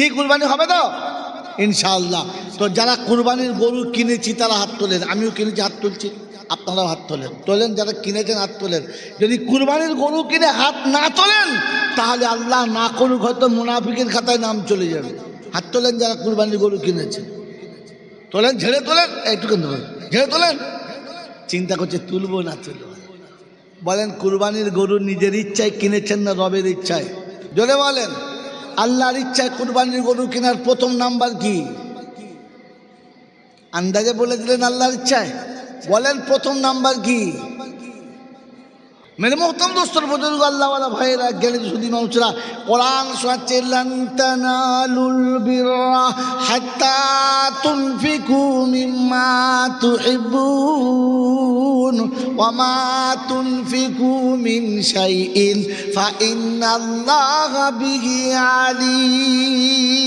কি কুরবানি হবে তো ইনশাআল্লাহ। তো যারা কুরবানির গরু কিনেছি তারা হাত তোলেন, আমিও কিনেছি হাত তুলছি, আপনারাও হাত তোলেন, তোলেন যারা কিনেছেন হাত তোলেন। যদি কুরবানির গরু কিনে হাত না তোলেন তাহলে আল্লাহ না করুক হয়তো মুনাফিকের খাতায় নাম চলে যাবে। হাত তোলেন যারা কুরবানির গরু কিনেছেন, তোলেন, ঝেড়ে তোলেন, এইটুকু ঝেড়ে তোলেন। চিন্তা করছে তুলবো না তুলবো। বলেন কুরবানির গরু নিজের ইচ্ছায় কিনেছেন না রবের ইচ্ছায়? জোরে বলেন। আল্লাহর ইচ্ছায় কুরবানির গরু কেনার প্রথম নাম্বার কি? আন্দাজে বলে দিলেন আল্লাহর ইচ্ছায়। বলেন প্রথম নাম্বার কি? মেরে মোহতরম দোস্তর বুজুর্গ আল্লাহওয়ালা ভাইয়েরা, জ্ঞানী সুধী মানুষরা, কোরআন শোনাচ্ছে লান তানালুল বিররা হাত্তা তুনফিকু মিম্মা তুহিব্বুন ওয়া মা তুনফিকু মিন শাইইন ফাইন্নাল্লাহা বিহি আলিম।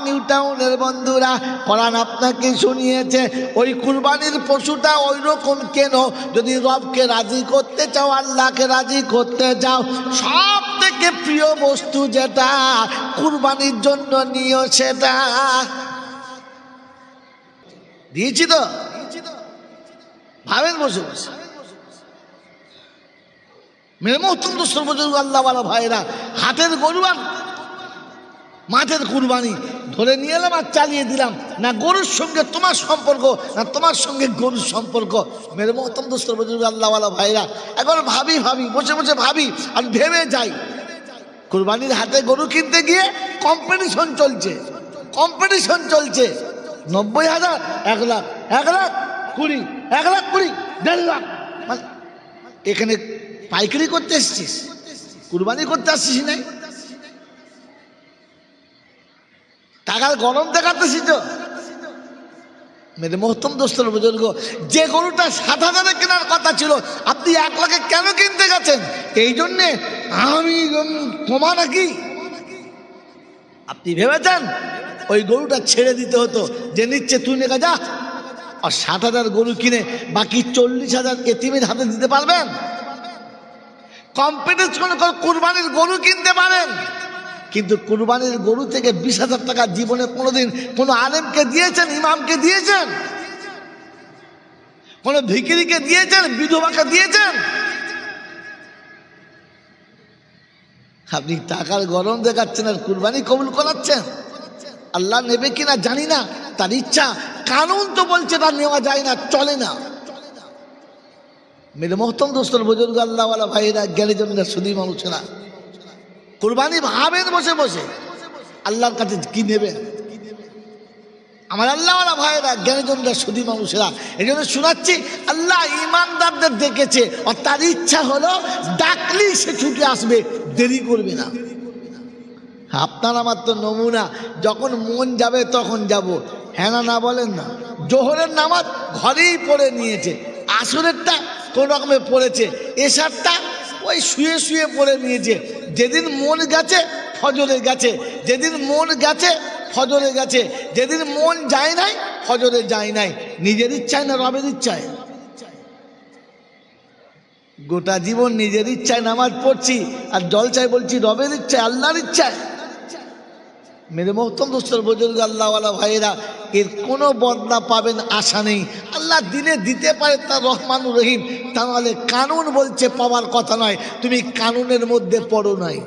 নিউ টাউনের বন্ধুরা, কোরআন আপনাকে শুনিয়েছে ওই কুরবানির পশুটা ওই রকম কেন। যদি রবকে রাজি করতে চাও, আল্লাহকে রাজি করতে চাও, সব থেকে প্রিয় বস্তু যেটা কুরবানির জন্য নিও সেটা দিয়েছি তো ভাবেন বসে বসে। মেরে মোহতরম দোস্তর বুজুর্গ আল্লাহওয়ালা ভাইরা, হাটের গরু আর মাঠের কুরবানি ধরে নিয়ে এলাম আর চালিয়ে দিলাম, না গরুর সঙ্গে তোমার সম্পর্ক না তোমার সঙ্গে গরুর সম্পর্ক। মেরে মোহতরম দোস্তর বুজুর্গ আল্লাহওয়ালা ভাইরা, এখন ভাবি বসে বসে ভাবি আর ভেবে যাই। কুরবানির হাতে গরু কিনতে গিয়ে কম্পিটিশন চলছে 90,000, 1 লাখ, 1,20,000, 1,20,000, 1.5 লাখ। এখানে পাইকারি করতে এসছিস, কুরবানি করতে আসছিস নাই? টাকার গরম দেখাতেছি তো। মেরে মোহতরম দোস্তর বুজুর্গ, যে গরুটা 7,000 কেনার কথা ছিল আপনি 1 লাখে কেন কিনতে গেছেন? এই জন্যে আমি তোমা নাকি? আপনি ভেবেছেন ওই গরুটা ছেড়ে দিতে হতো, যে নিচ্ছে তুই নেগা যা, আর 60,000 গরু কিনে বাকি 40,000 এতিমের হাতে দিতে পারবেন? কম্পিটিশন করে কুরবানির গরু কিনতে পারেন, কিন্তু কুরবানির গরু থেকে 20,000 টাকা জীবনে কোনোদিন কোনো আলেমকে দিয়েছেন, ইমামকে দিয়েছেন, কোনো ভিখিরিকে দিয়েছেন, বিধবাকে দিয়েছেন? আপনি টাকার গরম দেখাচ্ছেন আর কুরবানি কবুল করাচ্ছেন। আল্লাহ নেবে কিনা জানি না, তার ইচ্ছা। কানুন তো বলছে তা নেওয়া যায় না, চলে না। মেরে মোহতরম দোস্তর বুজুর্গ আল্লাহওয়ালা ভাইয়েরা, জ্ঞানীজনেরা, সুধী মানুষেরা, কুরবানি ভাবেন বসে বসে আল্লাহর কাছে কি নেবেন। আমার আল্লাহওয়ালা ভাইয়েরা, জ্ঞানীজনরা, সুধী মানুষেরা, এই জন্য শোনাচ্ছি আল্লাহ ইমানদারদের ডেকেছে, আর তার ইচ্ছা হলো ডাকলেই সে ছুটে আসবে, দেরি করবে না। আপনার আমার তো নমুনা, যখন মন যাবে তখন যাব, হ্যাঁ না বলেন না। জোহরের নামাজ ঘরেই পড়ে নিয়েছে, আসরেরটা কোন রকমে পড়েছে, এশারটা ওই শুয়ে শুয়ে পড়ে নিয়েছে। যেদিন মন গেছে ফজরে গেছে, যেদিন মন গেছে ফজরে গেছে, যেদিন মন যায় নাই ফজরে যায় নাই। নিজের ইচ্ছায় না রবের ইচ্ছায়? গোটা জীবন নিজের ইচ্ছায় নামাজ পড়ছি আর জলসায় বলছি রবের ইচ্ছায়, আল্লাহর ইচ্ছায়। মেরে মোহতরম দোস্তর বুজুর্গ আল্লাহওয়ালা ভাইয়েরা, এর কোনো বদলা পাবেন আশা নেই। আল্লাহ দিলে দিতে পারে, তার রহমানুর রহিম। তাহলে কানুন বলছে পাওয়ার কথা নয়, তুমি কানুনের মধ্যে পড়ো নাই।